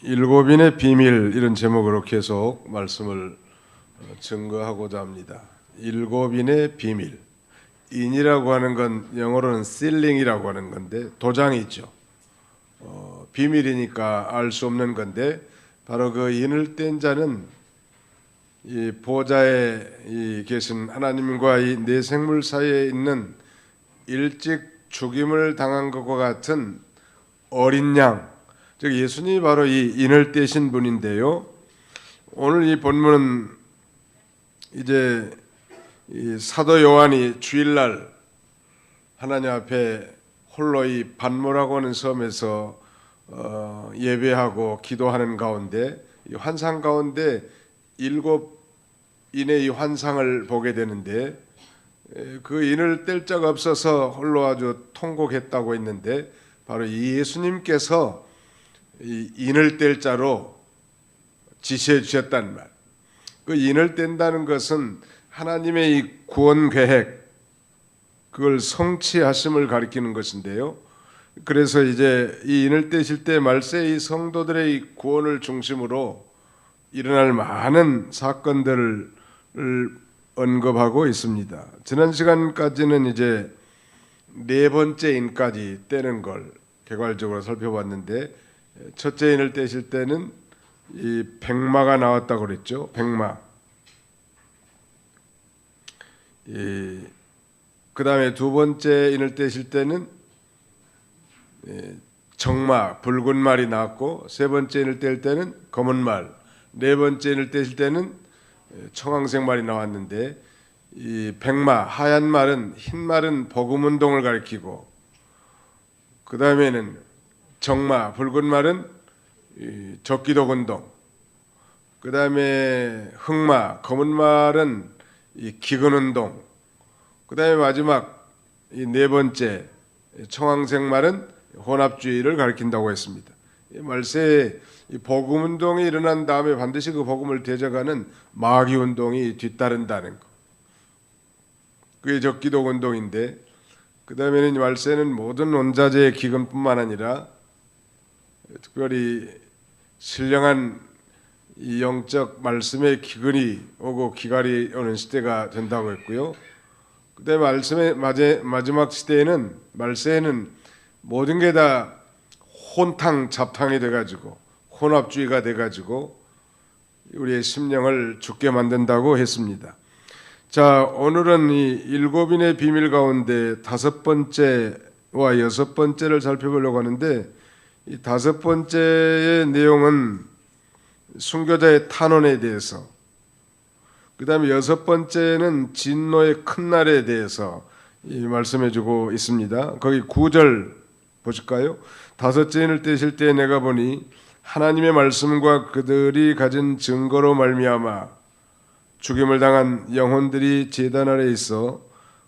일곱인의 비밀 이런 제목으로 계속 말씀을 증거하고자 합니다. 일곱인의 비밀. 인이라고 하는 건 영어로는 sealing이라고 하는 건데 도장이죠. 비밀이니까 알 수 없는 건데 바로 그 인을 뗀 자는 이 보좌에 계신 하나님과 이 네 생물 사이에 있는 일찍 죽임을 당한 것과 같은 어린 양, 즉 예수님이 바로 이 인을 떼신 분인데요. 오늘 이 본문은 이제 이 사도 요한이 주일날 하나님 앞에 홀로 이 반모라고 하는 섬에서 예배하고 기도하는 가운데 이 환상 가운데 일곱 인의 이 환상을 보게 되는데 그 인을 뗄 자가 없어서 홀로 아주 통곡했다고 했는데 바로 이 예수님께서 이 인을 뗄 자로 지시해 주셨단 말. 그 인을 뗀다는 것은 하나님의 이 구원 계획, 그걸 성취하심을 가리키는 것인데요. 그래서 이제 이 인을 떼실 때 말세 이 성도들의 이 구원을 중심으로 일어날 많은 사건들을 언급하고 있습니다. 지난 시간까지는 이제 네 번째 인까지 떼는 걸 개괄적으로 살펴봤는데 첫째 인을 떼실 때는 이 백마가 나왔다고 그랬죠. 백마. 그 다음에 두 번째 인을 떼실 때는 정마, 붉은 말이 나왔고 세 번째 인을 뗄 때는 검은 말, 네 번째 인을 떼실 때는 청황색 말이 나왔는데 이 백마, 하얀 말은 흰 말은 복음 운동을 가리키고 그 다음에는 정마, 붉은 말은 적기독 운동, 그 다음에 흑마, 검은 말은 이 기근 운동, 그 다음에 마지막 이 네 번째 청황색 말은 혼합주의를 가리킨다고 했습니다. 말세에 이 복음 운동이 일어난 다음에 반드시 그 복음을 대적하는 마귀 운동이 뒤따른다는 것. 그게 적기독 운동인데 그 다음에는 말세는 모든 원자재의 기근뿐만 아니라 특별히 신령한 이 영적 말씀의 기근이 오고 기갈이 오는 시대가 된다고 했고요. 그 다음에 말씀의 마지막 시대에는 말세에는 모든 게 다 혼탕 잡탕이 돼가지고 혼합주의가 돼가지고 우리의 심령을 죽게 만든다고 했습니다. 자, 오늘은 이 일곱인의 비밀 가운데 다섯 번째와 여섯 번째를 살펴보려고 하는데 이 다섯 번째의 내용은 순교자의 탄원에 대해서, 그 다음에 여섯 번째는 진노의 큰 날에 대해서 말씀해주고 있습니다. 거기 9절 보실까요? 다섯째 인을 떼실 때 내가 보니 하나님의 말씀과 그들이 가진 증거로 말미암아 죽임을 당한 영혼들이 제단 아래 있어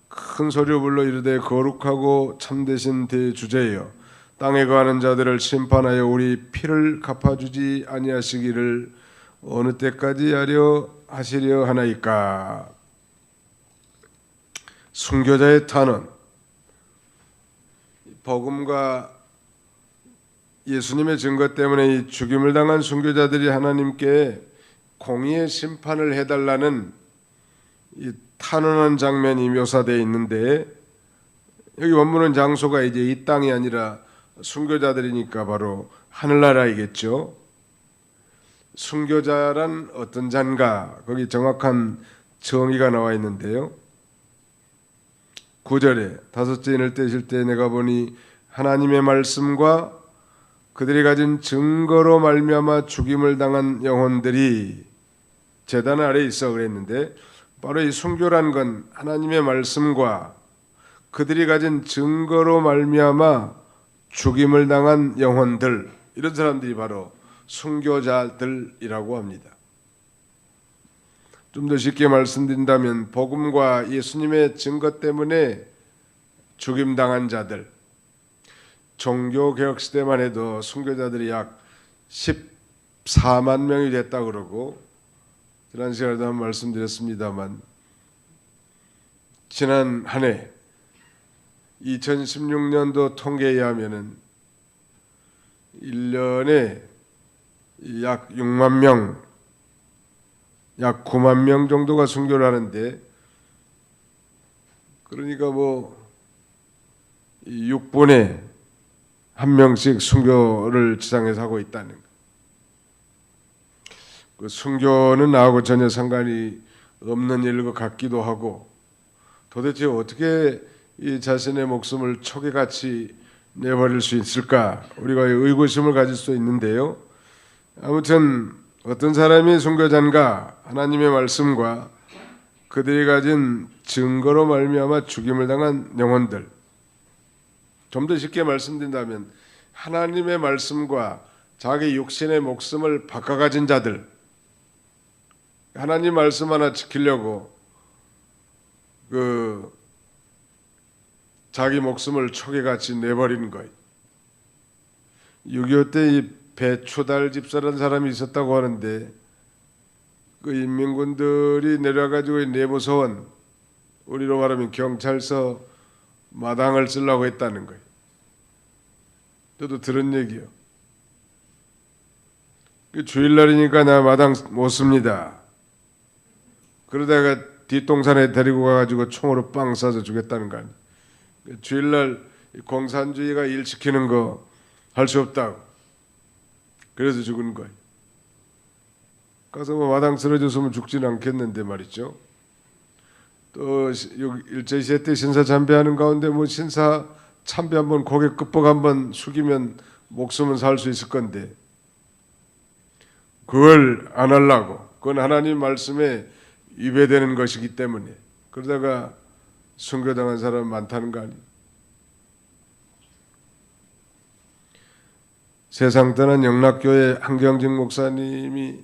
큰 소리로 불러 이르되 거룩하고 참되신 대주제여 땅에 거하는 자들을 심판하여 우리 피를 갚아주지 아니하시기를 어느 때까지 하시려 하나이까. 순교자의 탄원, 복음과 예수님의 증거 때문에 이 죽임을 당한 순교자들이 하나님께 공의의 심판을 해달라는 이 탄원한 장면이 묘사되어 있는데 여기 원문은 장소가 이제 이 땅이 아니라 순교자들이니까 바로 하늘나라이겠죠. 순교자란 어떤 자인가 거기 정확한 정의가 나와 있는데요. 9절에 다섯째 인을 떼실 때 내가 보니 하나님의 말씀과 그들이 가진 증거로 말미암아 죽임을 당한 영혼들이 제단 아래 있어 그랬는데 바로 이 순교란 건 하나님의 말씀과 그들이 가진 증거로 말미암아 죽임을 당한 영혼들, 이런 사람들이 바로 순교자들이라고 합니다. 좀 더 쉽게 말씀드린다면 복음과 예수님의 증거 때문에 죽임당한 자들, 종교개혁 시대만 해도 순교자들이 약 14만 명이 됐다 그러고 지난 시간에도 한번 말씀드렸습니다만 지난 한 해 2016년도 통계에 의하면은 1년에 약 6만 명, 약 9만 명 정도가 순교를 하는데, 그러니까 뭐 6분에 1명씩 순교를 지상에서 하고 있다는 거. 그 순교는 나하고 전혀 상관이 없는 일것 같기도 하고, 도대체 어떻게 이 자신의 목숨을 촉에같이 내버릴 수 있을까? 우리가 의구심을 가질 수 있는데요. 아무튼 어떤 사람이 순교자인가? 하나님의 말씀과 그들이 가진 증거로 말미암아 죽임을 당한 영혼들. 좀 더 쉽게 말씀드린다면 하나님의 말씀과 자기 육신의 목숨을 바꿔가진 자들, 하나님 말씀 하나 지키려고 자기 목숨을 촉에같이 내버리는 거예요. 6.25 때 이 배초달 집사라는 사람이 있었다고 하는데, 그 인민군들이 내려가지고 내무서원, 우리로 말하면 경찰서 마당을 쓰려고 했다는 거예요. 저도 들은 얘기요. 주일날이니까 나 마당 못 씁니다. 그러다가 뒷동산에 데리고 가가지고 총으로 빵 쏴서 죽였다는 거 아니에요. 주일날 공산주의가 일 시키는 거 할 수 없다고. 그래서 죽은 거예요. 가서 뭐 마당 쓰러졌으면 죽지는 않겠는데 말이죠. 또 일제시대 때 신사 참배하는 가운데 뭐 신사 참배 한번 고개 끄뻑 한번 숙이면 목숨은 살 수 있을 건데, 그걸 안 하려고. 그건 하나님 말씀에 위배되는 것이기 때문에. 그러다가 순교당한 사람 많다는 거 아니에요. 세상 떠난 영락교회 한경직 목사님이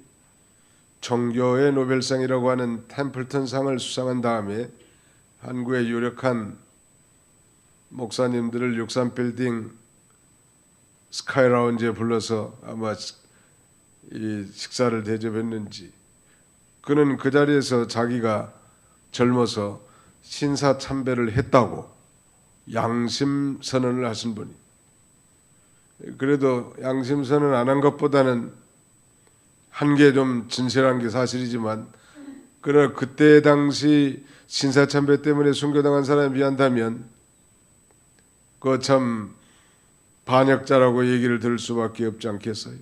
종교의 노벨상이라고 하는 템플턴 상을 수상한 다음에 한국의 유력한 목사님들을 63빌딩 스카이라운지에 불러서 아마 이 식사를 대접했는지, 그는 그 자리에서 자기가 젊어서 신사 참배를 했다고 양심 선언을 하신 분이. 그래도 양심 선언 안 한 것보다는 한 게 좀 진실한 게 사실이지만, 그러나 그때 당시 신사 참배 때문에 순교당한 사람에 비한다면 그 참 반역자라고 얘기를 들을 수밖에 없지 않겠어요.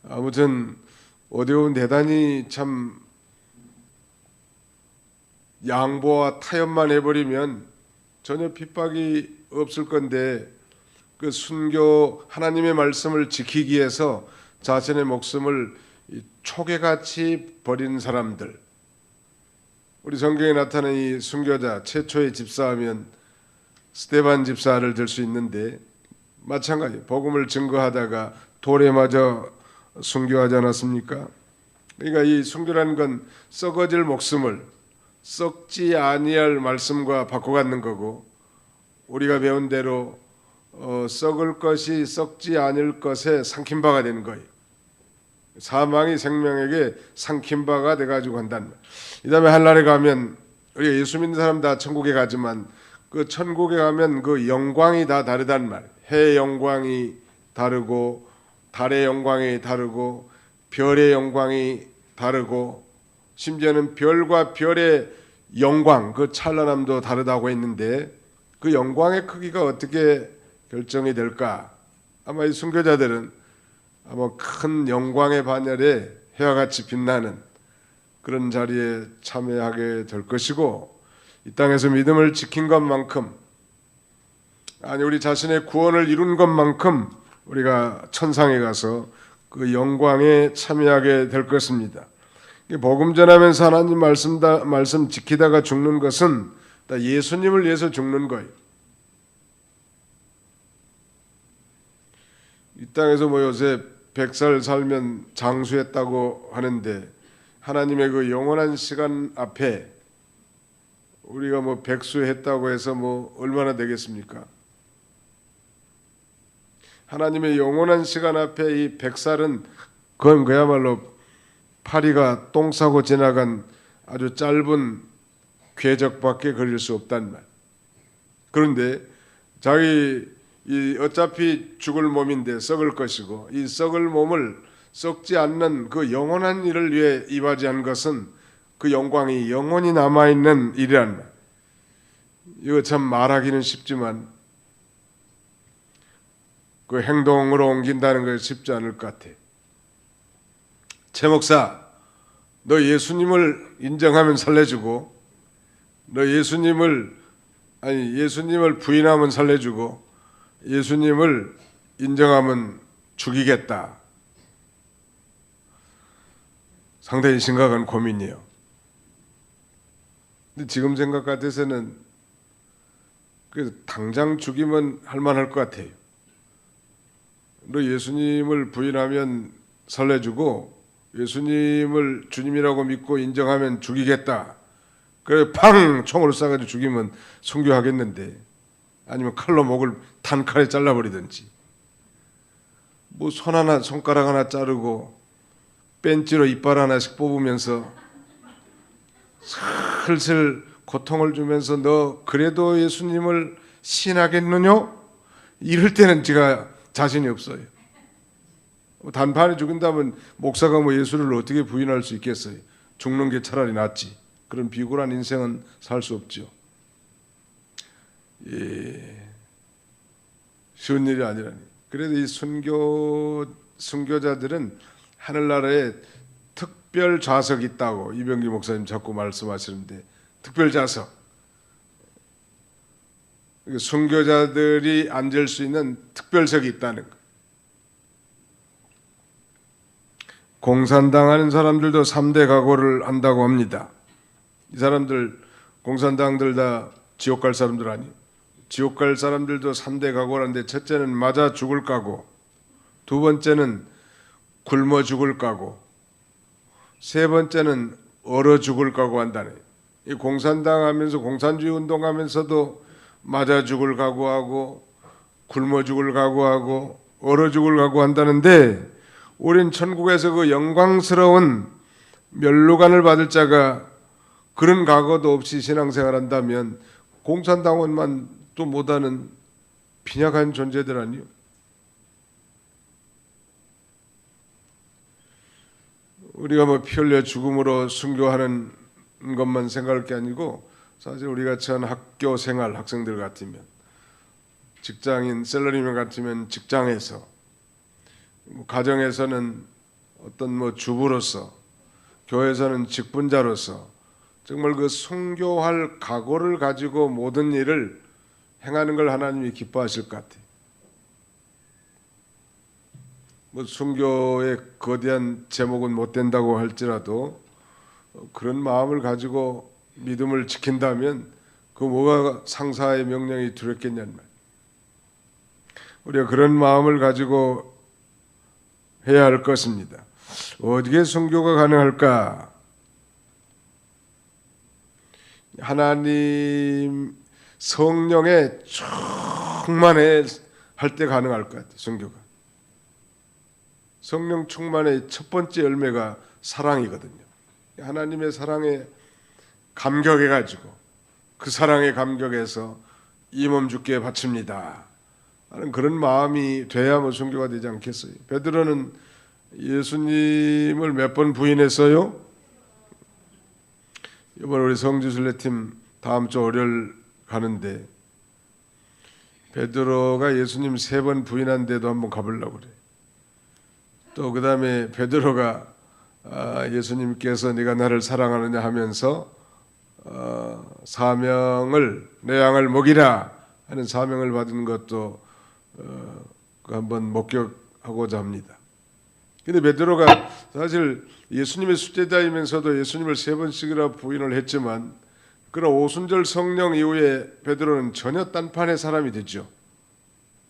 아무튼 오대훈 대단히 참 양보와 타협만 해버리면 전혀 핍박이 없을 건데, 그 순교 하나님의 말씀을 지키기 위해서 자신의 목숨을 촉에같이 버린 사람들, 우리 성경에 나타난 이 순교자 최초의 집사하면 스데반 집사를 들 수 있는데, 마찬가지 복음을 증거하다가 돌에 맞아 순교하지 않았습니까? 그러니까 이 순교라는 건 썩어질 목숨을 썩지 아니할 말씀과 바꿔갖는 거고, 우리가 배운 대로 썩을 것이 썩지 않을 것에 삼킨 바가 되는 거예요. 사망이 생명에게 삼킨 바가 돼가지고 한다는 말. 이 다음에 하늘나라에 가면, 우리가 예수 믿는 사람 다 천국에 가지만 그 천국에 가면 그 영광이 다 다르단 말. 해의 영광이 다르고, 달의 영광이 다르고, 별의 영광이 다르고, 심지어는 별과 별의 영광, 그 찬란함도 다르다고 했는데, 그 영광의 크기가 어떻게 결정이 될까? 아마 이 순교자들은 아마 큰 영광의 반열에 해와 같이 빛나는 그런 자리에 참여하게 될 것이고, 이 땅에서 믿음을 지킨 것만큼, 아니 우리 자신의 구원을 이룬 것만큼 우리가 천상에 가서 그 영광에 참여하게 될 것입니다. 복음 전하면서 하나님 말씀 지키다가 죽는 것은 다 예수님을 위해서 죽는 거예요. 이 땅에서 뭐 요새 100살 살면 장수했다고 하는데, 하나님의 그 영원한 시간 앞에 우리가 뭐 백수했다고 해서 뭐 얼마나 되겠습니까? 하나님의 영원한 시간 앞에 이 100살은 그건 그야말로 파리가 똥 싸고 지나간 아주 짧은 궤적밖에 걸릴 수 없단 말. 그런데 자기 이 어차피 죽을 몸인데 썩을 것이고 이 썩을 몸을 썩지 않는 그 영원한 일을 위해 이바지한 것은 그 영광이 영원히 남아있는 일이란 말. 이거 참 말하기는 쉽지만 그 행동으로 옮긴다는 것이 쉽지 않을 것 같아. 최 목사, 너 예수님을 인정하면 살려주고, 너 예수님을 부인하면 살려주고, 예수님을 인정하면 죽이겠다. 상당히 심각한 고민이에요. 근데 지금 생각 같아서는 그 당장 죽이면 할만할 것 같아요. 너 예수님을 부인하면 살려주고 예수님을 주님이라고 믿고 인정하면 죽이겠다. 그래 팡 총으로 쏴가지고 죽이면 순교하겠는데, 아니면 칼로 목을 단칼에 잘라버리든지, 뭐 손가락 하나 자르고 벤치로 이빨 하나씩 뽑으면서 슬슬 고통을 주면서 너 그래도 예수님을 신하겠느냐? 이럴 때는 제가 자신이 없어요. 단판에 죽인다면 목사가 뭐 예수를 어떻게 부인할 수 있겠어요? 죽는 게 차라리 낫지. 그런 비굴한 인생은 살 수 없죠. 쉬운 일이 아니라니. 그래도 이 순교자들은 하늘나라에 특별 좌석이 있다고 이병기 목사님 자꾸 말씀하시는데, 특별 좌석, 순교자들이 앉을 수 있는 특별석이 있다는 거. 공산당하는 사람들도 3대 각오를 한다고 합니다. 이 사람들, 공산당들 다 지옥 갈 사람들 아니에요. 지옥 갈 사람들도 3대 각오라는데, 첫째는 맞아 죽을 각오, 두 번째는 굶어 죽을 각오, 세 번째는 얼어 죽을 각오 한다네. 이 공산당 하면서, 공산주의 운동하면서도 맞아 죽을 각오하고 굶어 죽을 각오하고 얼어 죽을 각오한다는데, 우린 천국에서 그 영광스러운 멸류관을 받을 자가 그런 각오도 없이 신앙생활한다면 공산당원만 또 못하는 빈약한 존재들 아니요? 우리가 뭐 피 흘려 죽음으로 순교하는 것만 생각할 게 아니고, 사실 우리 같이 한 학교 생활 학생들 같으면, 직장인 샐러리맨 같으면 직장에서, 가정에서는 어떤 뭐 주부로서, 교회에서는 직분자로서 정말 그 순교할 각오를 가지고 모든 일을 행하는 걸 하나님이 기뻐하실 것 같아요. 뭐 순교의 거대한 제목은 못 된다고 할지라도 그런 마음을 가지고 믿음을 지킨다면 그 뭐가 상사의 명령이 두렵겠냐는 말. 우리가 그런 마음을 가지고 해야 할 것입니다. 어떻게 순교가 가능할까? 하나님 성령에 충만해 할 때 가능할 것 같아요. 순교가. 성령 충만의 첫 번째 열매가 사랑이거든요. 하나님의 사랑에 감격해가지고 그 사랑에 감격해서 이 몸 주께 바칩니다 하는 그런 마음이 돼야 뭐 순교가 되지 않겠어요? 베드로는 예수님을 몇 번 부인했어요? 이번 우리 성지순례팀 다음 주 월요일 가는데 베드로가 예수님 3번 부인한 데도 한번 가보려고 그래. 또 그 다음에 베드로가 예수님께서 네가 나를 사랑하느냐 하면서 사명을, 내 양을 먹이라 하는 사명을 받은 것도 한번 목격하고자 합니다. 근데 베드로가 사실 예수님의 수제자이면서도 예수님을 3번씩이나 부인을 했지만, 그러나 오순절 성령 이후에 베드로는 전혀 딴판의 사람이 되죠.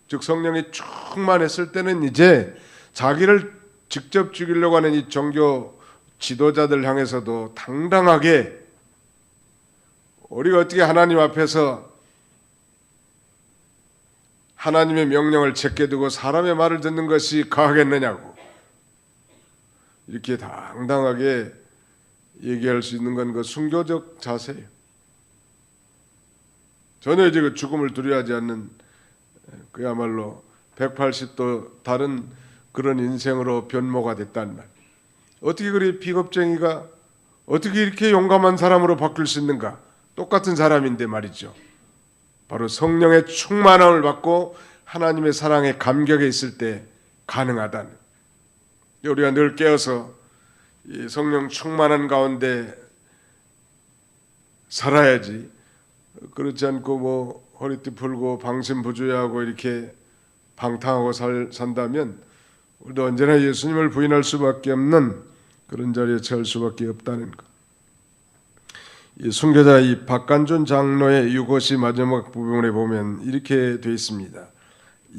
즉 성령이 충만했을 때는 이제 자기를 직접 죽이려고 하는 이 종교 지도자들 향해서도 당당하게, 우리가 어떻게 하나님 앞에서 하나님의 명령을 제껴두고 사람의 말을 듣는 것이 가하겠느냐고, 이렇게 당당하게 얘기할 수 있는 건 그 순교적 자세예요. 전혀 이제 그 죽음을 두려워하지 않는 그야말로 180도 다른 그런 인생으로 변모가 됐단 말. 어떻게 그리 비겁쟁이가 어떻게 이렇게 용감한 사람으로 바뀔 수 있는가? 똑같은 사람인데 말이죠. 바로 성령의 충만함을 받고 하나님의 사랑에 감격해 있을 때 가능하다는. 우리가 늘 깨어서 이 성령 충만한 가운데 살아야지. 그렇지 않고 뭐 허리띠 풀고 방심부주의하고 이렇게 방탕하고 산다면 우리도 언제나 예수님을 부인할 수밖에 없는 그런 자리에 처할 수밖에 없다는 것. 이 순교자 이 박간준 장로의 유고시 마지막 부분에 보면 이렇게 되어 있습니다.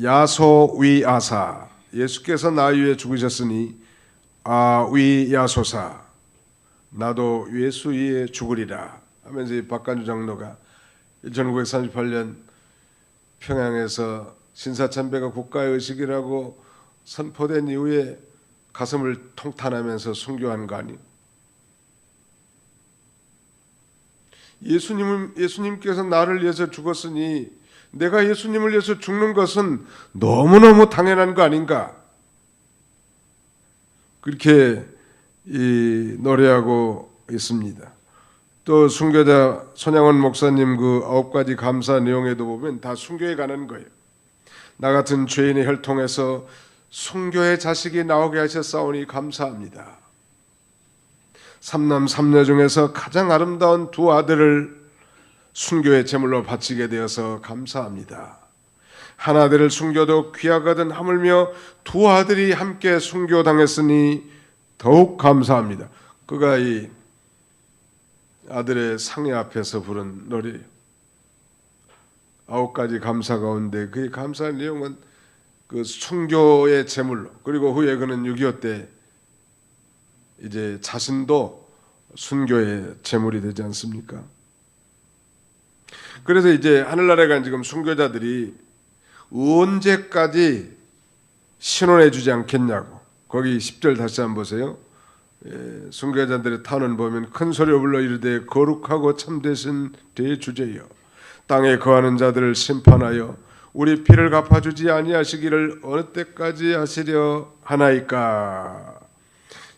야소위아사, 예수께서 나 위에 죽으셨으니 아위야소사, 나도 예수 위에 죽으리라 하면서 이 박간준 장로가 1938년 평양에서 신사참배가 국가의식이라고 선포된 이후에 가슴을 통탄하면서 순교한 거 아니에요? 예수님께서 나를 위해서 죽었으니 내가 예수님을 위해서 죽는 것은 너무너무 당연한 거 아닌가? 그렇게 노래하고 있습니다. 또 순교자 손양원 목사님 그 9가지 감사 내용에도 보면 다 순교에 관한 거예요. 나 같은 죄인의 혈통에서 순교의 자식이 나오게 하셨사오니 감사합니다. 삼남 삼녀 중에서 가장 아름다운 두 아들을 순교의 제물로 바치게 되어서 감사합니다. 한 아들을 순교도 귀하거든 하물며 두 아들이 함께 순교당했으니 더욱 감사합니다. 그가 이 아들의 상해 앞에서 부른 노래예요. 9가지 감사 가운데 그의 감사 내용은 그 순교의 제물로, 그리고 후에 그는 6.25 때 이제 자신도 순교의 제물이 되지 않습니까? 그래서 이제 하늘나라에 간 지금 순교자들이 언제까지 신원해 주지 않겠냐고. 거기 10절 다시 한번 보세요. 순교자들의 탄원 보면 큰 소리로 불러 이르되 거룩하고 참되신 대주제여, 땅에 거하는 자들을 심판하여 우리 피를 갚아주지 아니하시기를 어느 때까지 하시려 하나이까.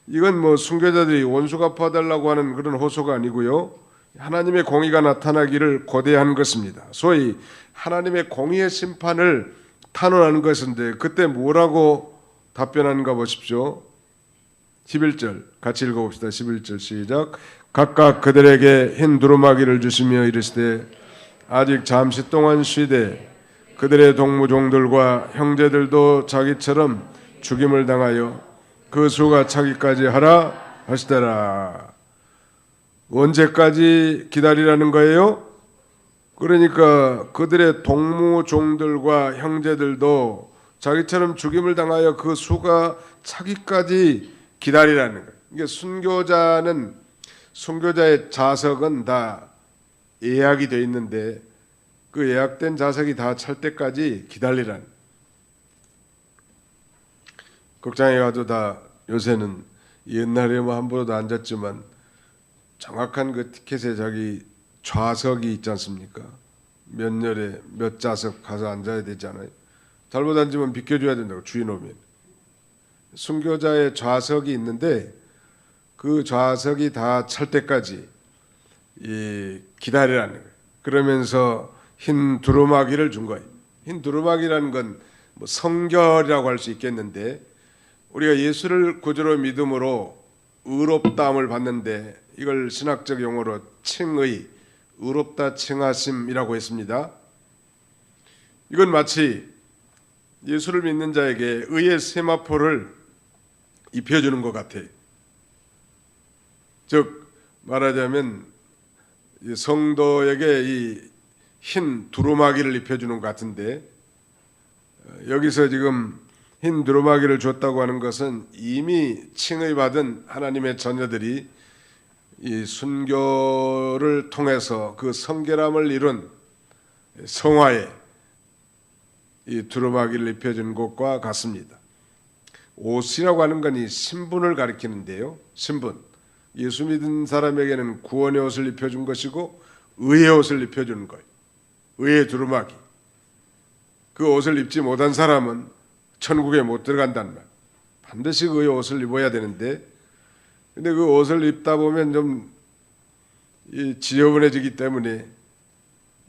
이건 뭐 순교자들이 원수 갚아달라고 하는 그런 호소가 아니고요, 하나님의 공의가 나타나기를 고대한 것입니다. 소위 하나님의 공의의 심판을 탄원하는 것인데 그때 뭐라고 답변하는가 보십시오. 11절 같이 읽어봅시다. 11절 시작. 각각 그들에게 흰 두루마기를 주시며 이르시되 아직 잠시 동안 쉬되 그들의 동무종들과 형제들도 자기처럼 죽임을 당하여 그 수가 차기까지 하라 하시더라. 언제까지 기다리라는 거예요? 그러니까 그들의 동무종들과 형제들도 자기처럼 죽임을 당하여 그 수가 차기까지 기다리라는 거예요. 이게 순교자의 자석은 다 예약이 되어 있는데 그 예약된 자석이 다 찰 때까지 기다리라는. 극장에 가도 다 요새는 옛날에 뭐 함부로도 앉았지만 정확한 그 티켓에 자기 좌석이 있지 않습니까? 몇 열에 몇 좌석 가서 앉아야 되잖아요. 잘못 앉으면 비켜줘야 된다고, 주인 오면. 순교자의 좌석이 있는데 그 좌석이 다 찰 때까지 기다리라는 거예요. 그러면서 흰 두루마기를 준 거예요. 흰 두루마기라는 건 뭐 성결이라고 할 수 있겠는데, 우리가 예수를 구주로 믿음으로 의롭다함을 받는데 이걸 신학적 용어로 칭의, 의롭다 칭하심이라고 했습니다. 이건 마치 예수를 믿는 자에게 의의 세마포를 입혀주는 것 같아요. 즉 말하자면 성도에게 이 흰 두루마기를 입혀주는 것 같은데, 여기서 지금 흰 두루마기를 줬다고 하는 것은 이미 칭의받은 하나님의 자녀들이 이 순교를 통해서 그 성결함을 이룬 성화에 이 두루마기를 입혀준 것과 같습니다. 옷이라고 하는 건 이 신분을 가리키는데요, 신분. 예수 믿은 사람에게는 구원의 옷을 입혀준 것이고 의의 옷을 입혀주는 거예요. 의의 두루마기. 그 옷을 입지 못한 사람은 천국에 못 들어간단 말. 반드시 그 옷을 입어야 되는데, 근데 그 옷을 입다 보면 좀 지저분해지기 때문에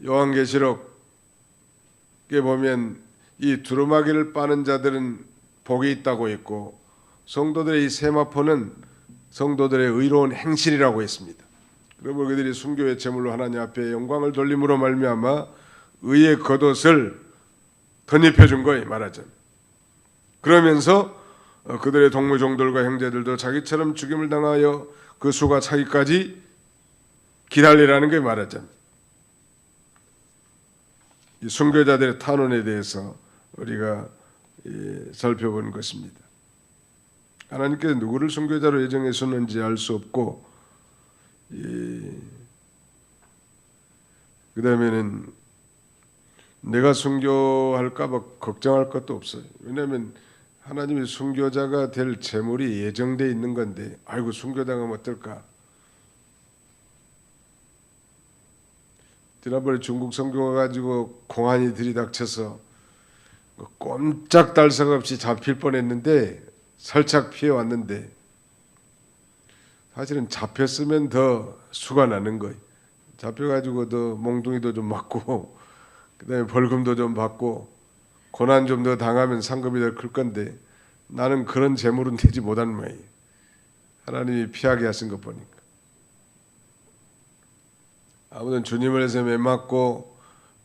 요한계시록에 보면 이 두루마기를 빠는 자들은 복이 있다고 했고, 성도들의 이 세마포는 성도들의 의로운 행실이라고 했습니다. 그러므로 그들이 순교의 제물로 하나님 앞에 영광을 돌림으로 말미암아 의의 겉옷을 덧입혀 준 거예요, 말하자면. 그러면서 그들의 동무종들과 형제들도 자기처럼 죽임을 당하여 그 수가 차기까지 기다리라는 게 말하자면. 이 순교자들의 탄원에 대해서 우리가 살펴본 것입니다. 하나님께서 누구를 순교자로 예정하셨는지 알 수 없고, 그 다음에는 내가 순교할까 봐 걱정할 것도 없어요. 왜냐하면 하나님이 순교자가 될 제물이 예정되어 있는 건데, 아이고 순교당하면 어떨까. 지난번에 중국 선교 가지고 공안이 들이닥쳐서 꼼짝달싹 없이 잡힐 뻔했는데 살짝 피해 왔는데, 사실은 잡혔으면 더 수가 나는 거예요. 잡혀가지고 더 몽둥이도 좀 맞고, 그다음에 벌금도 좀 받고, 고난 좀 더 당하면 상급이 더 클 건데, 나는 그런 재물은 되지 못한 모양이에요. 하나님이 피하게 하신 것 보니까. 아무튼 주님을 해서 매맞고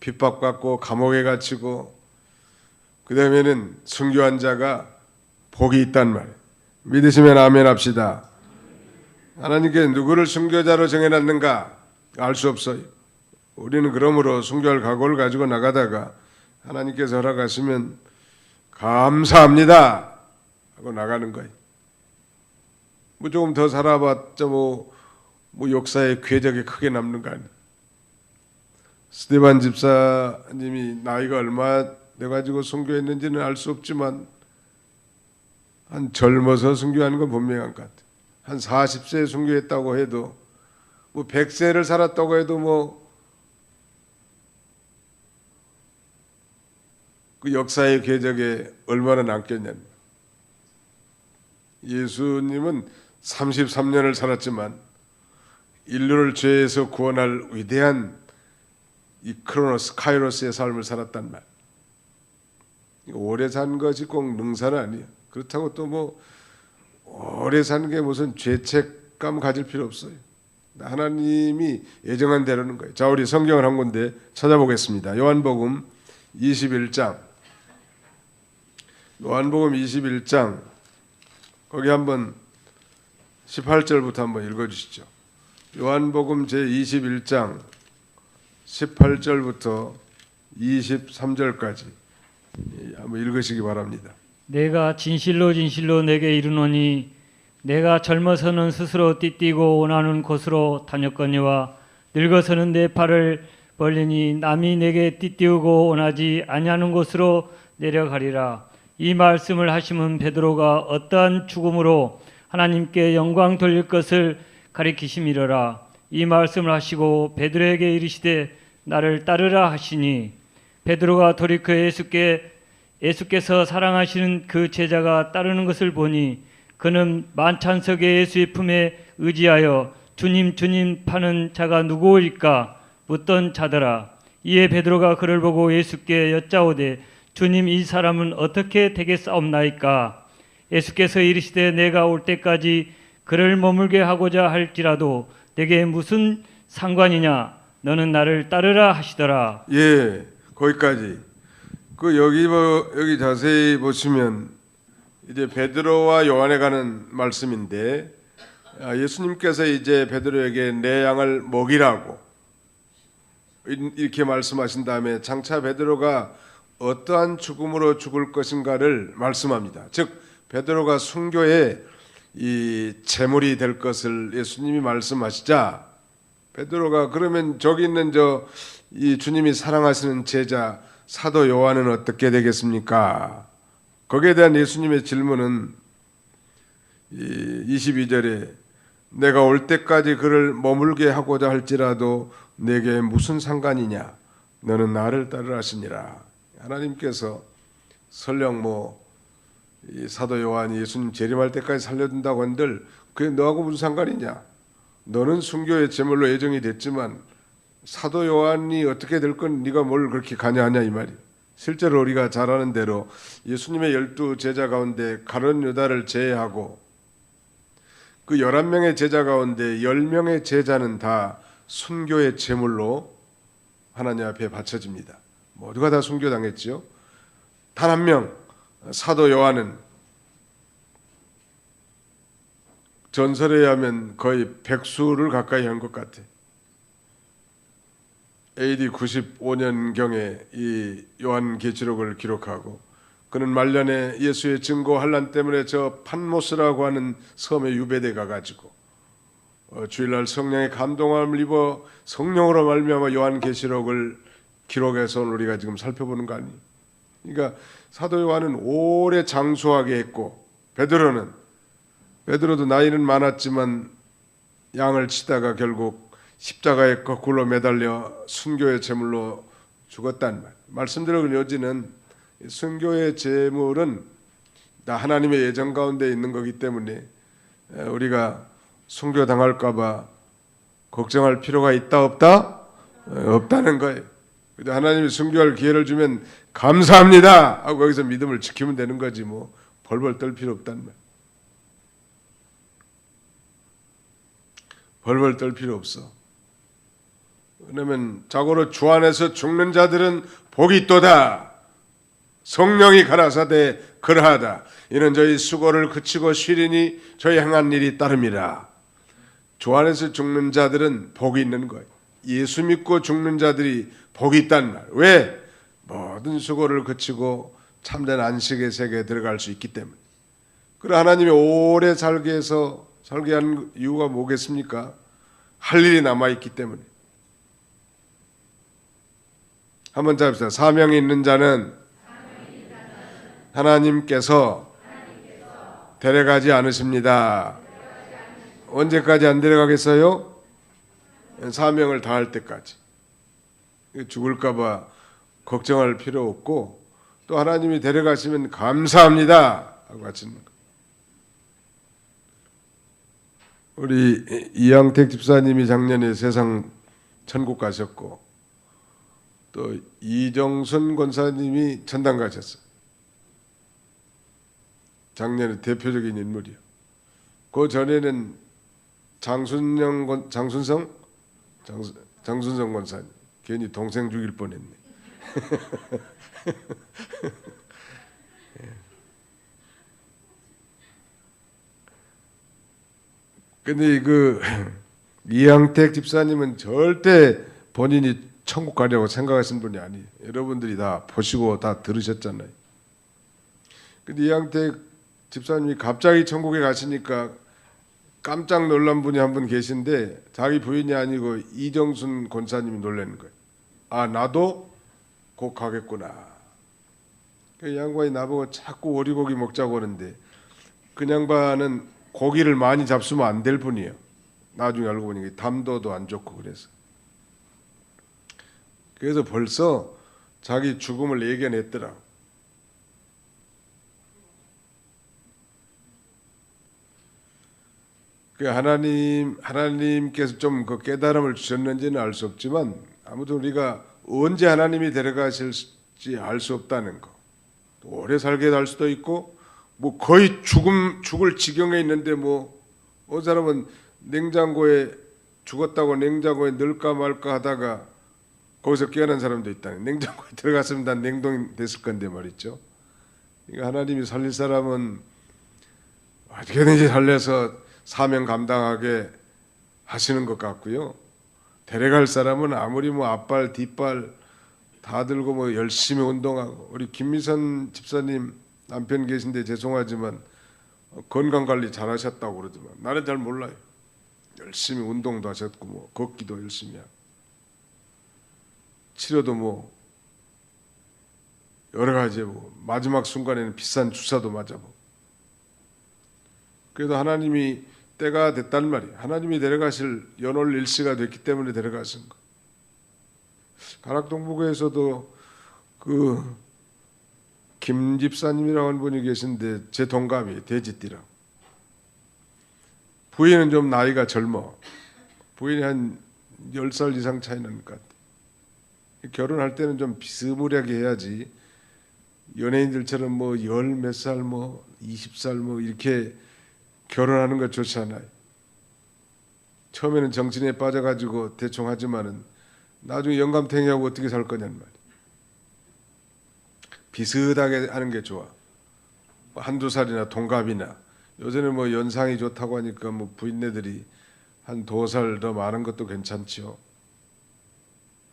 핍박받고 감옥에 갇히고, 그 다음에는 순교한 자가 복이 있단 말이에요. 믿으시면 아멘 합시다. 하나님께 누구를 순교자로 정해놨는가 알 수 없어요. 우리는 그러므로 순교할 각오를 가지고 나가다가 하나님께서 허락하시면 감사합니다 하고 나가는 거예요. 뭐 조금 더 살아봤자 뭐 역사의 궤적이 크게 남는 거 아니에요. 스테반 집사님이 나이가 얼마 돼가지고 순교했는지는 알 수 없지만 한 젊어서 순교하는 건 분명한 것 같아요. 한 40세에 순교했다고 해도, 뭐 100세를 살았다고 해도 뭐 그 역사의 궤적에 얼마나 남겠냐는. 예수님은 33년을 살았지만 인류를 죄에서 구원할 위대한 이 카이로스의 삶을 살았단 말. 오래 산 것이 꼭 능사는 아니에요. 그렇다고 또 뭐 오래 사는 게 무슨 죄책감 가질 필요 없어요. 하나님이 예정한 대로는 거예요. 자, 우리 성경을 한 군데 찾아보겠습니다. 요한복음 21장. 요한복음 21장 거기 한번 18절부터 한번 읽어주시죠. 요한복음 제21장 18절부터 23절까지 한번 읽으시기 바랍니다. 내가 진실로 진실로 내게 이르노니 내가 젊어서는 스스로 띠띠고 원하는 곳으로 다녔거니와 늙어서는 내 팔을 벌리니 남이 내게 띠띠우고 원하지 아니하는 곳으로 내려가리라. 이 말씀을 하심은 베드로가 어떠한 죽음으로 하나님께 영광 돌릴 것을 가리키심이로라. 이 말씀을 하시고 베드로에게 이르시되 나를 따르라 하시니 베드로가 돌이켜 예수께서 사랑하시는 그 제자가 따르는 것을 보니 그는 만찬석에 예수의 품에 의지하여 주님 주님 파는 자가 누구일까 묻던 자더라. 이에 베드로가 그를 보고 예수께 여짜오되 주님 이 사람은 어떻게 되겠사옵나이까. 예수께서 이르시되 내가 올 때까지 그를 머물게 하고자 할지라도 내게 무슨 상관이냐 너는 나를 따르라 하시더라. 예, 거기까지. 여기 자세히 보시면 이제 베드로와 요한에 가는 말씀인데, 예수님께서 이제 베드로에게 내 양을 먹이라고 이렇게 말씀하신 다음에 장차 베드로가 어떠한 죽음으로 죽을 것인가를 말씀합니다. 즉 베드로가 순교의 이 제물이 될 것을 예수님이 말씀하시자 베드로가 그러면 저기 있는 이 주님이 사랑하시는 제자 사도 요한은 어떻게 되겠습니까? 거기에 대한 예수님의 질문은 22절에 내가 올 때까지 그를 머물게 하고자 할지라도 내게 무슨 상관이냐 너는 나를 따르라 하시니라. 하나님께서 설령 이 사도 요한이 예수님 재림할 때까지 살려준다고 한들 그게 너하고 무슨 상관이냐? 너는 순교의 제물로 예정이 됐지만 사도 요한이 어떻게 될 건 네가 뭘 그렇게 관여하냐 이 말이에요. 실제로 우리가 잘 아는 대로 예수님의 12 제자 가운데 가룟 유다를 제외하고 그 11명의 제자 가운데 10명의 제자는 다 순교의 제물로 하나님 앞에 바쳐집니다. 모두가 다 순교당했지요. 단 한 명 사도 요한은 전설에 의하면 거의 백수를 가까이 한 것 같아. AD 95년경에 이 요한계시록을 기록하고 그는 말년에 예수의 증거 환난 때문에 저 판모스라고 하는 섬에 유배돼 가가지고 주일날 성령의 감동함을 입어 성령으로 말미암아 요한계시록을 기록해서 우리가 지금 살펴보는 거 아니에요. 그러니까 사도 요한은 오래 장수하게 했고 베드로도 나이는 많았지만 양을 치다가 결국 십자가에 거꾸로 매달려 순교의 제물로 죽었단 말. 말씀드린 여지는 순교의 제물은 다 하나님의 예정 가운데 있는 거기 때문에 우리가 순교 당할까봐 걱정할 필요가 있다 없다? 없다는 거예요. 하나님이 순교할 기회를 주면 감사합니다 하고 거기서 믿음을 지키면 되는 거지 벌벌 떨 필요 없단 말. 벌벌 떨 필요 없어. 왜냐면 자고로 주 안에서 죽는 자들은 복이 있도다. 성령이 가라사대 그러하다. 이는 저희 수고를 그치고 쉬리니 저희 행한 일이 따름이라. 주 안에서 죽는 자들은 복이 있는 거예요. 예수 믿고 죽는 자들이 복이 있단 말. 왜? 모든 수고를 그치고 참된 안식의 세계에 들어갈 수 있기 때문에. 그래 하나님이 오래 살게 한 이유가 뭐겠습니까? 할 일이 남아있기 때문에. 한번 잡읍시다. 사명이 있는 자는 하나님께서 데려가지 않으십니다. 언제까지 안 데려가겠어요? 사명을 다할 때까지. 죽을까 봐 걱정할 필요 없고 또 하나님이 데려가시면 감사합니다 하고 가시는 거. 우리 이양택 집사님이 작년에 세상 천국 가셨고 또 이정순 권사님이 천당 가셨어요. 작년에 대표적인 인물이요. 그 전에는 장순성 권사님 괜히 동생 죽일 뻔했네. 근데 이양택 집사님은 절대 본인이 천국 가려고 생각하신 분이 아니에요. 여러분들이 다 보시고 다 들으셨잖아요. 근데 이양택 집사님이 갑자기 천국에 가시니까 깜짝 놀란 분이 한 분 계신데 자기 부인이 아니고 이정순 권사님이 놀라는 거예요. 아, 나도 곧 가겠구나. 그 양반이 나보고 자꾸 오리고기 먹자고 하는데 그 양반은 고기를 많이 잡수면 안 될 분이에요. 나중에 알고 보니까 담도도 안 좋고 그래서 벌써 자기 죽음을 예견했더라. 하나님께서 좀 그 깨달음을 주셨는지는 알 수 없지만 아무튼 우리가 언제 하나님이 데려가실지 알 수 없다는 거. 오래 살게 될 수도 있고 거의 죽을 지경에 있는데 어느 사람은 죽었다고 냉장고에 넣을까 말까 하다가 거기서 깨어난 사람도 있다니. 냉장고에 들어갔으면 다 냉동됐을 건데 말이죠. 그러니까 하나님이 살릴 사람은 어떻게든지 살려서 사명 감당하게 하시는 것 같고요. 데려갈 사람은 아무리 앞발 뒷발 다 들고 열심히 운동하고 우리 김미선 집사님 남편 계신데 죄송하지만 건강관리 잘하셨다고 그러지만 나는 잘 몰라요. 열심히 운동도 하셨고 걷기도 열심히 하고 치료도 여러 가지 마지막 순간에는 비싼 주사도 맞아보고 그래도 하나님이 때가 됐단 말이에요. 하나님이 데려가실 연월 일시가 됐기 때문에 데려가신 거. 가락동북에서도 김 집사님이라고 하는 분이 계신데 제 동갑이 돼지띠라. 부인은 좀 나이가 젊어. 부인이 한 10살 이상 차이 나는 것 같아. 결혼할 때는 좀 비스무리하게 해야지. 연예인들처럼 뭐 열 몇 살, 뭐 20살 뭐 이렇게 결혼하는 거 좋지 않아요. 처음에는 정신에 빠져가지고 대충 하지만은 나중에 영감탱이하고 어떻게 살 거냐는 말이야. 비슷하게 하는 게 좋아. 한두 살이나 동갑이나. 요새는 뭐 연상이 좋다고 하니까 뭐 부인네들이 한 2살 더 많은 것도 괜찮지요.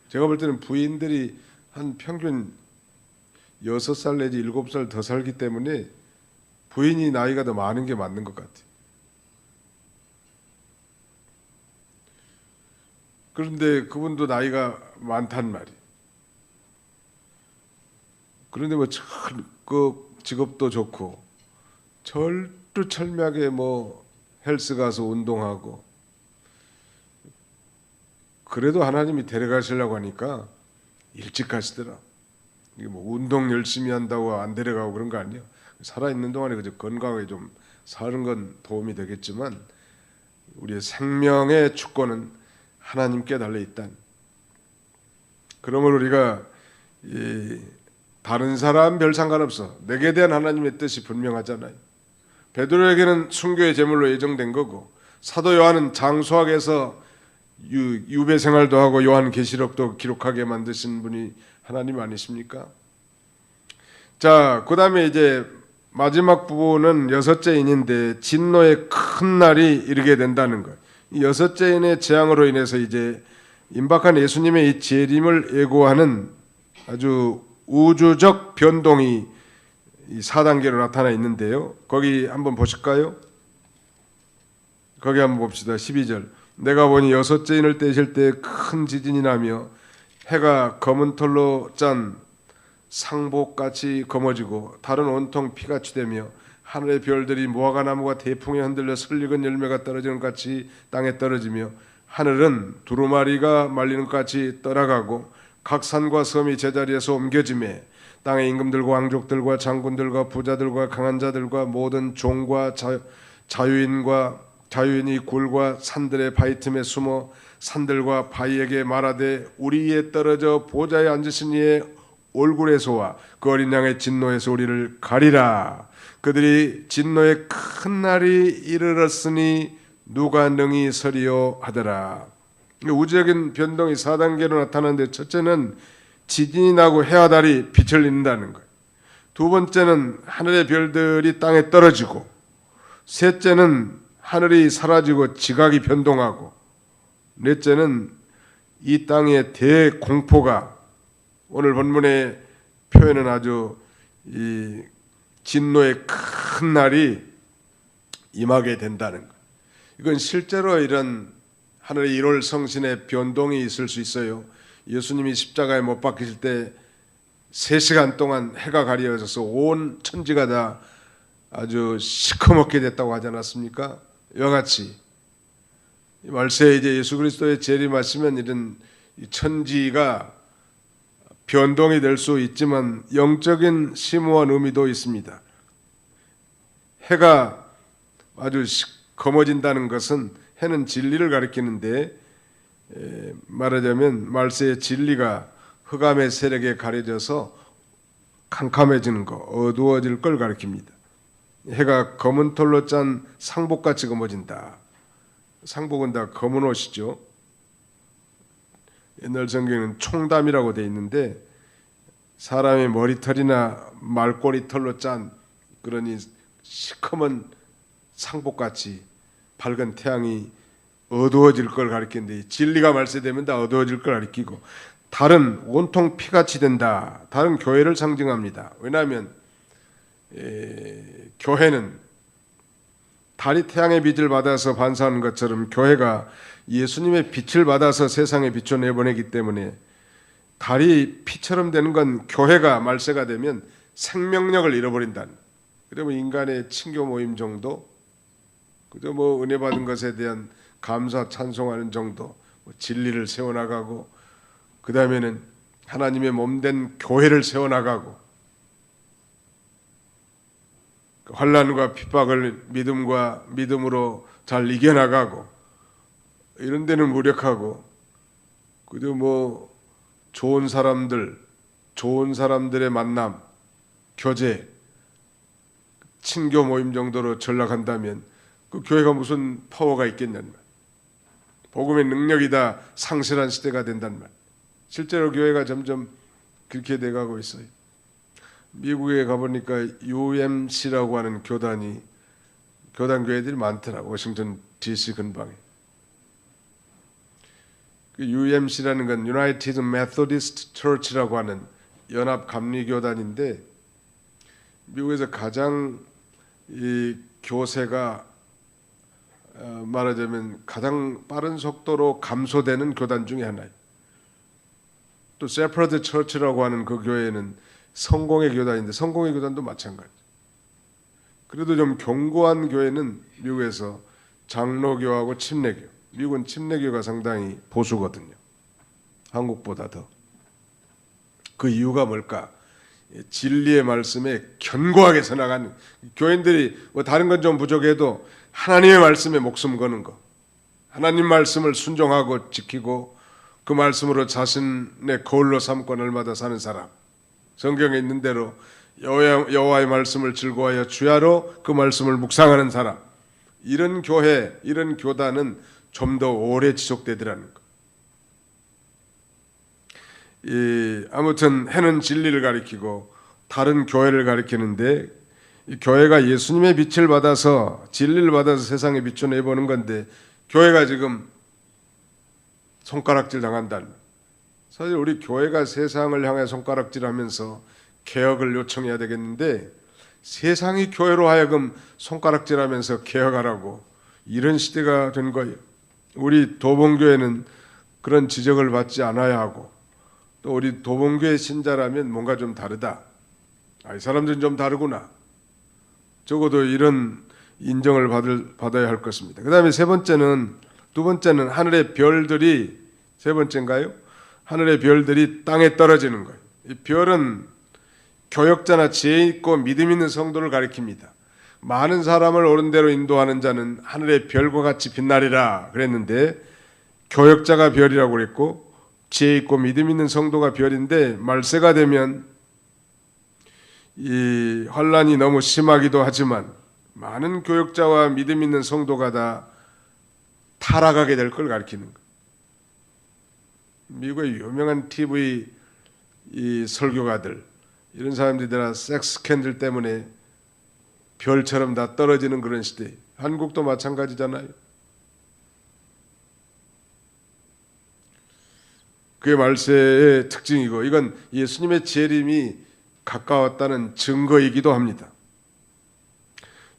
제가 볼 때는 부인들이 한 평균 6살 내지 7살 더 살기 때문에 부인이 나이가 더 많은 게 맞는 것 같아요. 그런데 그분도 나이가 많단 말이에요. 그런데 뭐 그 직업도 좋고 철두철미하게 뭐 헬스 가서 운동하고, 그래도 하나님이 데려가시려고 하니까 일찍 가시더라. 이게 뭐 운동 열심히 한다고 안 데려가고 그런 거 아니에요. 살아있는 동안에 그저 건강하게 좀 사는 건 도움이 되겠지만 우리의 생명의 주권은 하나님께 달려 있다. 그러므로 우리가 다른 사람 별 상관없어. 내게 대한 하나님의 뜻이 분명하잖아요. 베드로에게는 순교의 제물로 예정된 거고, 사도 요한은 장수학에서 유배 생활도 하고 요한계시록도 기록하게 만드신 분이 하나님 아니십니까? 자, 그 다음에 이제 마지막 부분은 여섯째 인인데 진노의 큰 날이 이르게 된다는 것. 이 여섯째 인의 재앙으로 인해서 이제 임박한 예수님의 이 재림을 예고하는 아주 우주적 변동이 이 4단계로 나타나 있는데요. 거기 한번 보실까요? 거기 한번 봅시다. 12절. 내가 보니 여섯째 인을 떼실 때 큰 지진이 나며 해가 검은 털로 짠 상복같이 검어지고 달은 온통 피같이 되며 하늘의 별들이 무화과 나무가 대풍에 흔들려 설익은 열매가 떨어지는 것 같이 땅에 떨어지며 하늘은 두루마리가 말리는 것 같이 떠나가고 각 산과 섬이 제자리에서 옮겨지매 땅의 임금들과 왕족들과 장군들과 부자들과 강한 자들과 모든 종과 자유인이 굴과 산들의 바위 틈에 숨어 산들과 바위에게 말하되 우리 위에 떨어져 보좌에 앉으신 이의 얼굴에서와 그 어린 양의 진노에서 우리를 가리라. 그들이 진노의 큰 날이 이르렀으니 누가 능히 서리요 하더라. 우주적인 변동이 4단계로 나타나는데, 첫째는 지진이 나고 해와 달이 빛을 잃는다는 거예요. 두 번째는 하늘의 별들이 땅에 떨어지고, 셋째는 하늘이 사라지고 지각이 변동하고, 넷째는 이 땅의 대공포가, 오늘 본문의 표현은 아주 이 진노의 큰 날이 임하게 된다는 것. 이건 실제로 이런 하늘의 1월 성신의 변동이 있을 수 있어요. 예수님이 십자가에 못 박히실 때 3시간 동안 해가 가려져서 온 천지가 다 아주 시커멓게 됐다고 하지 않았습니까? 이와 같이 말세에 이제 예수 그리스도의 재림하시면 이런 천지가 변동이 될 수 있지만 영적인 심오한 의미도 있습니다. 해가 아주 검어진다는 것은, 해는 진리를 가리키는데, 말하자면 말세의 진리가 흑암의 세력에 가려져서 캄캄해지는 거, 어두워질 걸 가리킵니다. 해가 검은 털로 짠 상복같이 검어진다. 상복은 다 검은 옷이죠. 옛날 성경에는 총담이라고 되어 있는데, 사람의 머리털이나 말꼬리 털로 짠 그러니 시커먼 상복같이 밝은 태양이 어두워질 걸 가리키는데, 진리가 말세되면 다 어두워질 걸 가리키고, 달은 온통 피같이 된다. 달은 교회를 상징합니다. 왜냐하면 교회는 달이 태양의 빛을 받아서 반사하는 것처럼 교회가 예수님의 빛을 받아서 세상에 비춰내보내기 때문에, 달이 피처럼 되는 건 교회가 말세가 되면 생명력을 잃어버린다는. 그러면 인간의 친교 모임 정도, 그저 뭐 은혜 받은 것에 대한 감사 찬송하는 정도, 진리를 세워나가고, 그 다음에는 하나님의 몸된 교회를 세워나가고, 환난과 핍박을 믿음으로 잘 이겨나가고, 이런 데는 무력하고, 그저 뭐 좋은 사람들의 만남, 교제, 친교 모임 정도로 전락한다면 그 교회가 무슨 파워가 있겠냔 말. 복음의 능력이 다 상실한 시대가 된단 말. 실제로 교회가 점점 그렇게 돼가고 있어요. 미국에 가보니까 UMC라고 하는 교단 교회들이 많더라고. 워싱턴 DC 근방에. 그 UMC라는 건 United Methodist Church라고 하는 연합 감리교단인데, 미국에서 가장 이 교세가 말하자면 가장 빠른 속도로 감소되는 교단 중에 하나예요. 또 세퍼드 처치라고 하는 그 교회는 성공의 교단인데, 성공의 교단도 마찬가지. 그래도 좀 견고한 교회는 미국에서 장로교하고 침례교. 미국은 침례교가 상당히 보수거든요. 한국보다 더. 그 이유가 뭘까? 진리의 말씀에 견고하게 서나가는 교인들이, 뭐 다른 건 좀 부족해도 하나님의 말씀에 목숨 거는 거, 하나님 말씀을 순종하고 지키고 그 말씀으로 자신의 거울로 삼고 날마다 사는 사람, 성경에 있는 대로 여호와의 말씀을 즐거워하여 주야로 그 말씀을 묵상하는 사람, 이런 교회, 이런 교단은 좀 더 오래 지속되더라는 거. 아무튼 해는 진리를 가리키고 다른 교회를 가리키는데, 이 교회가 예수님의 빛을 받아서, 진리를 받아서 세상에 비춰내보는 건데, 교회가 지금 손가락질 당한다는. 사실 우리 교회가 세상을 향해 손가락질하면서 개혁을 요청해야 되겠는데, 세상이 교회로 하여금 손가락질하면서 개혁하라고, 이런 시대가 된 거예요. 우리 도봉교회는 그런 지적을 받지 않아야 하고, 또 우리 도봉교회 신자라면 뭔가 좀 다르다, 이 사람들은 좀 다르구나, 적어도 이런 인정을 받아야 할 것입니다. 그 다음에 두 번째는 하늘의 별들이, 세 번째인가요? 하늘의 별들이 땅에 떨어지는 거예요. 이 별은 교역자나 지혜 있고 믿음 있는 성도를 가리킵니다. 많은 사람을 옳은 대로 인도하는 자는 하늘의 별과 같이 빛나리라 그랬는데, 교역자가 별이라고 그랬고 지혜 있고 믿음 있는 성도가 별인데, 말세가 되면 이 환란이 너무 심하기도 하지만 많은 교역자와 믿음 있는 성도가 다 타락하게 될 걸 가리키는 거예요. 미국의 유명한 TV 이 설교가들, 이런 사람들이 다 섹스 스캔들 때문에 별처럼 다 떨어지는 그런 시대. 한국도 마찬가지잖아요. 그게 말세의 특징이고, 이건 예수님의 재림이 가까웠다는 증거이기도 합니다.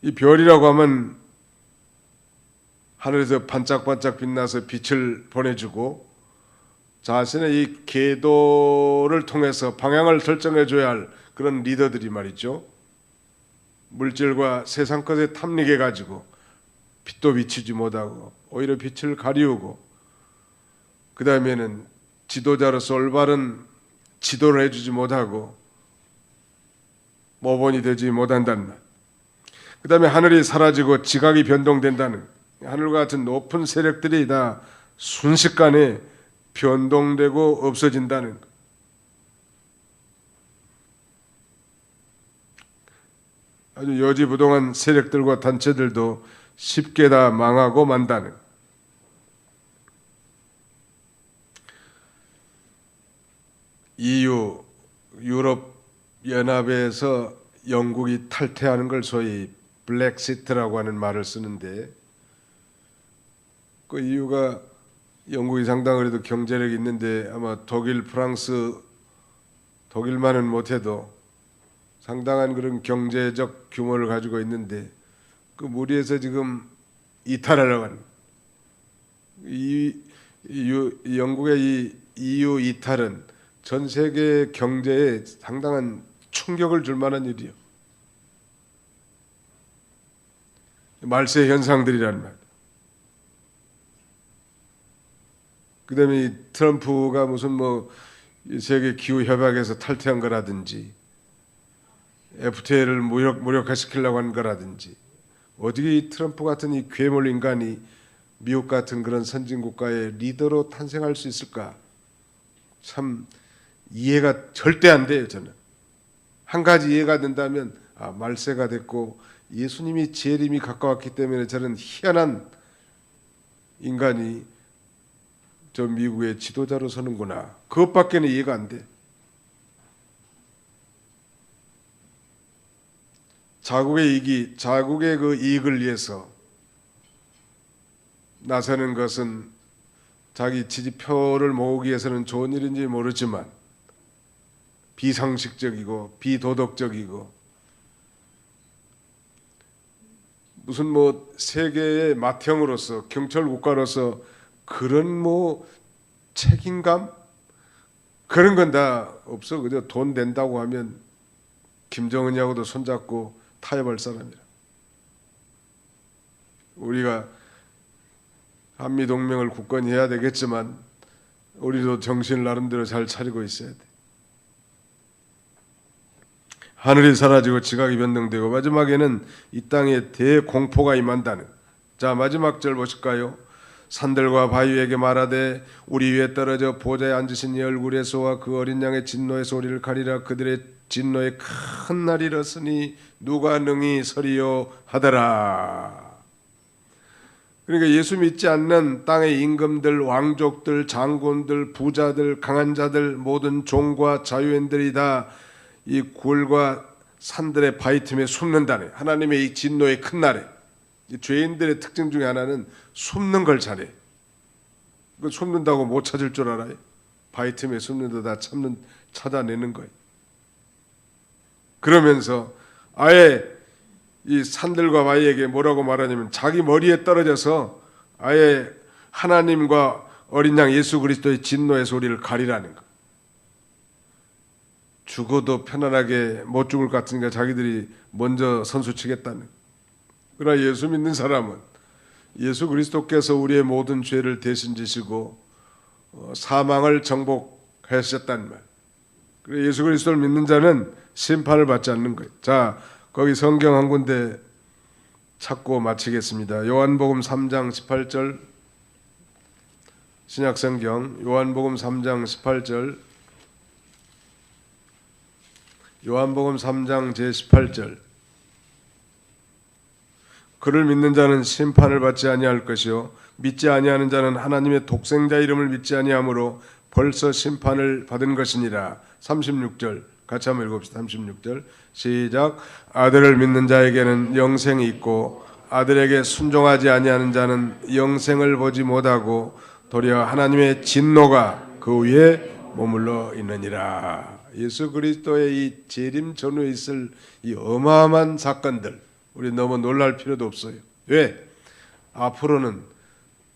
이 별이라고 하면 하늘에서 반짝반짝 빛나서 빛을 보내주고, 자신의 이 계도를 통해서 방향을 설정해 줘야 할 그런 리더들이 말이죠. 물질과 세상 것에 탐닉해 가지고 빛도 비추지 못하고 오히려 빛을 가리우고, 그 다음에는 지도자로서 올바른 지도를 해주지 못하고 모본이 되지 못한다는 말. 그 다음에 하늘이 사라지고 지각이 변동된다는, 하늘과 같은 높은 세력들이 다 순식간에 변동되고 없어진다는 것. 아주 여지부동한 세력들과 단체들도 쉽게 다 망하고 만다는 것. EU, 유럽 연합에서 영국이 탈퇴하는 걸 소위 블랙시트라고 하는 말을 쓰는데, 그 이유가 영국이 상당히 그래도 경제력이 있는데, 아마 독일, 프랑스, 독일만은 못해도 상당한 그런 경제적 규모를 가지고 있는데, 그 무리해서 지금 이탈하려고 하는, 영국의 이 EU 이탈은 전 세계 경제에 상당한 충격을 줄 만한 일이요. 말세 현상들이란 말. 그 다음에 트럼프가 무슨 뭐 세계 기후 협약에서 탈퇴한 거라든지, FTA를 무력화시키려고 한 거라든지, 어떻게 이 트럼프 같은 이 괴물 인간이 미국 같은 그런 선진국가의 리더로 탄생할 수 있을까? 참 이해가 절대 안 돼요. 저는 한 가지 이해가 된다면 말세가 됐고 예수님이 재림이 가까웠기 때문에 저는 희한한 인간이 저 미국의 지도자로 서는구나. 그것밖에는 이해가 안 돼. 자국의 그 이익을 위해서 나서는 것은 자기 지지표를 모으기 위해서는 좋은 일인지 모르지만 비상식적이고 비도덕적이고, 무슨 뭐 세계의 맏형으로서 경찰 국가로서 그런 뭐 책임감 그런 건 다 없어. 그저 돈 낸다고 하면 김정은이하고도 손잡고 타협할 사람이라. 우리가 한미 동맹을 굳건히 해야 되겠지만 우리도 정신을 나름대로 잘 차리고 있어야 돼. 하늘이 사라지고 지각이 변동되고 마지막에는 이 땅에 대공포가 임한다는. 자, 마지막 절 보실까요? 산들과 바위에게 말하되 우리 위에 떨어져 보좌에 앉으신 이 얼굴에서와 그 어린 양의 진노에서 우리를 가리라. 그들의 진노에 큰 날이 일었으니 누가 능히 서리요 하더라. 그러니까 예수 믿지 않는 땅의 임금들, 왕족들, 장군들, 부자들, 강한 자들, 모든 종과 자유인들이 다 이 굴과 산들의 바위 틈에 숨는다네. 하나님의 이 진노의 큰 날에. 이 죄인들의 특징 중에 하나는 숨는 걸 잘해. 그 숨는다고 못 찾을 줄 알아요? 바위 틈에 숨는다 다 찾아내는 거예요. 그러면서 아예 이 산들과 바위에게 뭐라고 말하냐면 자기 머리에 떨어져서 아예 하나님과 어린 양 예수 그리스도의 진노의 소리를 가리라는 거. 죽어도 편안하게 못 죽을 것 같으니까 자기들이 먼저 선수치겠다는 거. 그러나 예수 믿는 사람은 예수 그리스도께서 우리의 모든 죄를 대신 지시고 사망을 정복하셨다는 말. 그래서 예수 그리스도를 믿는 자는 심판을 받지 않는 거예요. 자, 거기 성경 한 군데 찾고 마치겠습니다. 요한복음 3장 18절, 신약성경 요한복음 3장 18절, 요한복음 3장 제18절. 그를 믿는 자는 심판을 받지 아니할 것이요 믿지 아니하는 자는 하나님의 독생자 이름을 믿지 아니하므로 벌써 심판을 받은 것이니라. 36절 같이 한번 읽읍시다. 36절 시작. 아들을 믿는 자에게는 영생이 있고 아들에게 순종하지 아니하는 자는 영생을 보지 못하고 도리어 하나님의 진노가 그 위에 머물러 있느니라. 예수 그리스도의 이 재림 전후에 있을 이 어마어마한 사건들, 우리 너무 놀랄 필요도 없어요. 왜? 앞으로는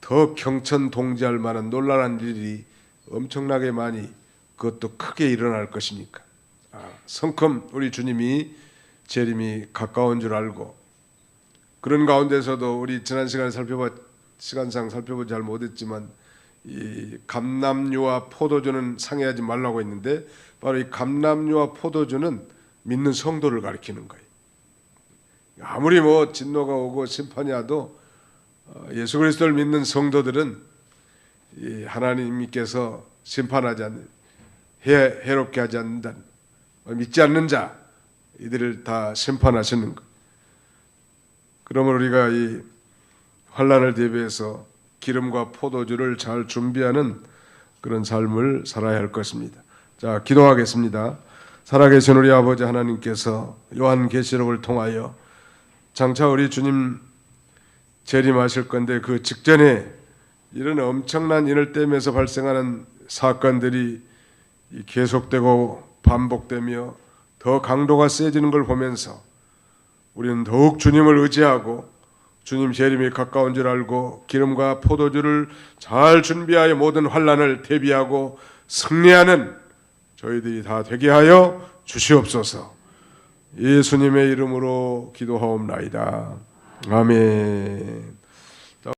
더 경천동지할 만한 놀랄한 일이 엄청나게 많이, 그것도 크게 일어날 것이니까. 성큼 우리 주님이 재림이 가까운 줄 알고, 그런 가운데서도 우리 지난 시간에 시간상 살펴보지 잘 못했지만 이 감람유와 포도주는 상해하지 말라고 했는데, 바로 이 감람유와 포도주는 믿는 성도를 가리키는 거예요. 아무리 뭐 진노가 오고 심판이 와도 예수 그리스도를 믿는 성도들은 이 하나님께서 심판하지 않는, 해롭게 하지 않는다. 믿지 않는 자 이들을 다 심판하시는 것. 그러면 우리가 이 환난을 대비해서 기름과 포도주를 잘 준비하는 그런 삶을 살아야 할 것입니다. 자, 기도하겠습니다. 살아계신 우리 아버지 하나님께서 요한계시록을 통하여 장차 우리 주님 재림하실 건데 그 직전에 이런 엄청난 인을댐에서 발생하는 사건들이 계속되고 반복되며 더 강도가 세지는 걸 보면서 우리는 더욱 주님을 의지하고 주님 재림이 가까운 줄 알고 기름과 포도주를 잘 준비하여 모든 환난을 대비하고 승리하는 저희들이 다 되게 하여 주시옵소서. 예수님의 이름으로 기도하옵나이다. 아멘.